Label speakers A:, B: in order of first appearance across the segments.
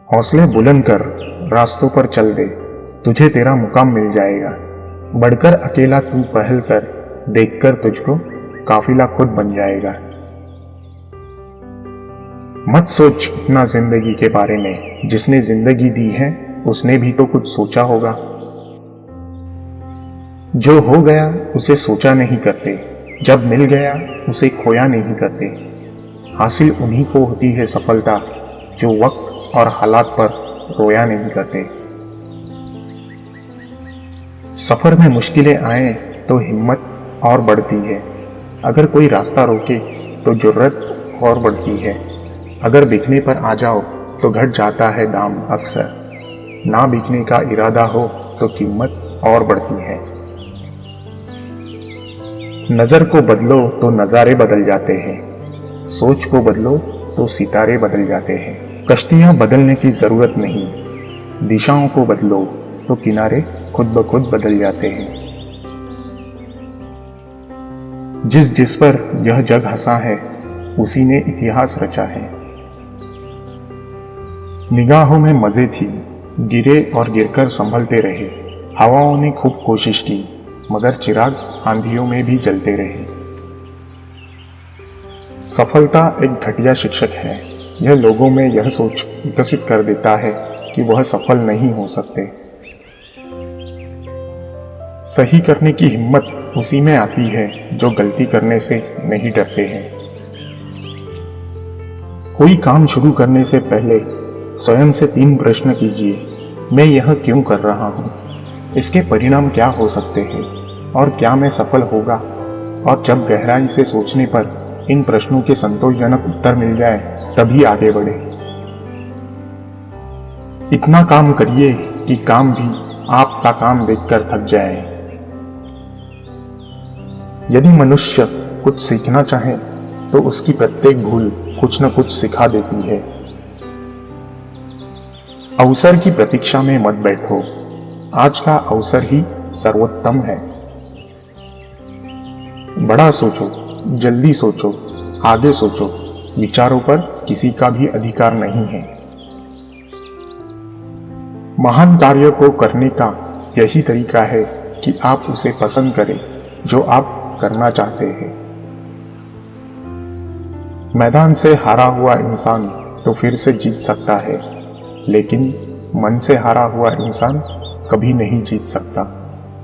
A: हौसले बुलंद कर, रास्तों पर चल दे, तुझे तेरा मुकाम मिल जाएगा। बढ़कर अकेला तू पहल कर, देखकर तुझको काफिला खुद बन जाएगा। मत सोच इतना जिंदगी के बारे में, जिसने जिंदगी दी है उसने भी तो कुछ सोचा होगा। जो हो गया उसे सोचा नहीं करते, जब मिल गया उसे खोया नहीं करते। हासिल उन्हीं को होती है सफलता, जो वक्त और हालात पर रोया नहीं करते। सफर में मुश्किलें आए तो हिम्मत और बढ़ती है। अगर कोई रास्ता रोके तो जुर्रत और बढ़ती है। अगर बिकने पर आ जाओ तो घट जाता है दाम अक्सर। ना बिकने का इरादा हो तो कीमत और बढ़ती है। नजर को बदलो तो नजारे बदल जाते हैं। सोच को बदलो तो सितारे बदल जाते हैं। कश्तियां बदलने की जरूरत नहीं, दिशाओं को बदलो तो किनारे खुद ब खुद बदल जाते हैं। जिस जिस पर यह जग हंसा है, उसी ने इतिहास रचा है। निगाहों में मजे थी, गिरे और गिरकर संभलते रहे। हवाओं ने खूब कोशिश की, मगर चिराग आंधियों में भी जलते रहे। सफलता एक घटिया शिक्षक है। यह लोगों में यह सोच विकसित कर देता है कि वह सफल नहीं हो सकते। सही करने की हिम्मत उसी में आती है जो गलती करने से नहीं डरते हैं। कोई काम शुरू करने से पहले स्वयं से 3 प्रश्न कीजिए। मैं यह क्यों कर रहा हूँ? इसके परिणाम क्या हो सकते हैं? और क्या मैं सफल होगा? और जब गहराई से सोचने पर इन प्रश्नों के संतोषजनक उत्तर मिल जाए, तभी आगे बढ़े। इतना काम करिए कि काम भी आपका काम देखकर थक जाए। यदि मनुष्य कुछ सीखना चाहे तो उसकी प्रत्येक भूल कुछ न कुछ सिखा देती है। अवसर की प्रतीक्षा में मत बैठो, आज का अवसर ही सर्वोत्तम है। बड़ा सोचो, जल्दी सोचो, आगे सोचो। विचारों पर किसी का भी अधिकार नहीं है। महान कार्य को करने का यही तरीका है कि आप उसे पसंद करें जो आप करना चाहते हैं। मैदान से हारा हुआ इंसान तो फिर से जीत सकता है, लेकिन मन से हारा हुआ इंसान कभी नहीं जीत सकता।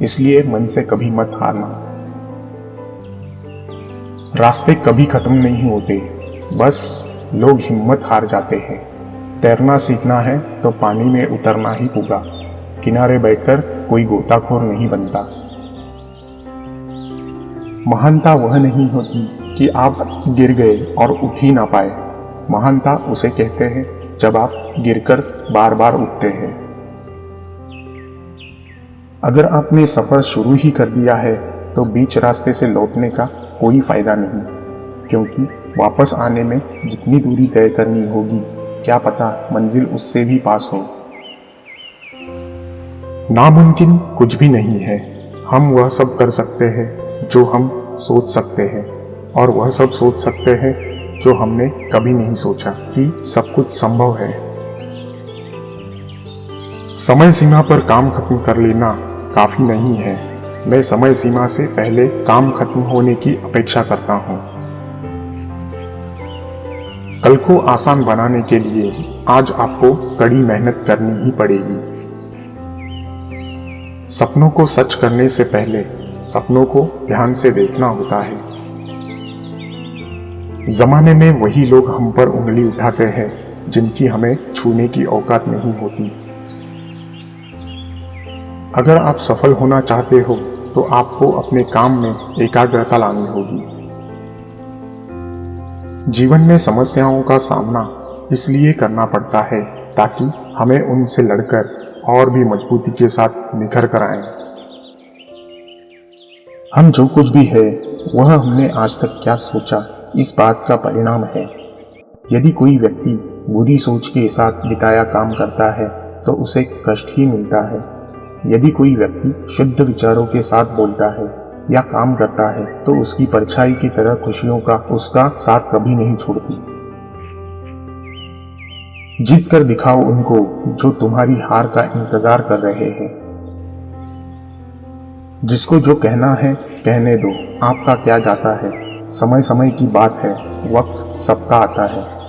A: इसलिए मन से कभी मत हारना। रास्ते कभी खत्म नहीं होते, बस लोग हिम्मत हार जाते हैं। तैरना सीखना है तो पानी में उतरना ही होगा। किनारे बैठकर कोई गोताखोर नहीं बनता। महानता वह नहीं होती कि आप गिर गए और उठ ही ना पाए। महानता उसे कहते हैं जब आप गिरकर बार बार उठते हैं। अगर आपने सफर शुरू ही कर दिया है तो बीच रास्ते से लौटने का कोई फायदा नहीं, क्योंकि वापस आने में जितनी दूरी तय करनी होगी, क्या पता मंजिल उससे भी पास हो। नामुमकिन कुछ भी नहीं है। हम वह सब कर सकते हैं जो हम सोच सकते हैं, और वह सब सोच सकते हैं जो हमने कभी नहीं सोचा कि सब कुछ संभव है। समय सीमा पर काम खत्म कर लेना काफी नहीं है। मैं समय सीमा से पहले काम खत्म होने की अपेक्षा करता हूँ। कल को आसान बनाने के लिए आज आपको कड़ी मेहनत करनी ही पड़ेगी। सपनों को सच करने से पहले सपनों को ध्यान से देखना होता है। जमाने में वही लोग हम पर उंगली उठाते हैं जिनकी हमें छूने की औकात नहीं होती। अगर आप सफल होना चाहते हो तो आपको अपने काम में एकाग्रता लानी होगी। जीवन में समस्याओं का सामना इसलिए करना पड़ता है ताकि हमें उनसे लड़कर और भी मजबूती के साथ निखर कर आएं। हम जो कुछ भी है वह हमने आज तक क्या सोचा, इस बात का परिणाम है। यदि कोई व्यक्ति बुरी सोच के साथ बिताया काम करता है तो उसे कष्ट ही मिलता है। यदि कोई व्यक्ति शुद्ध विचारों के साथ बोलता है या काम करता है तो उसकी परछाई की तरह खुशियों का उसका साथ कभी नहीं छोड़ती। जीत कर दिखाओ उनको जो तुम्हारी हार का इंतजार कर रहे हैं। जिसको जो कहना है कहने दो, आपका क्या जाता है। समय समय की बात है, वक्त सबका आता है।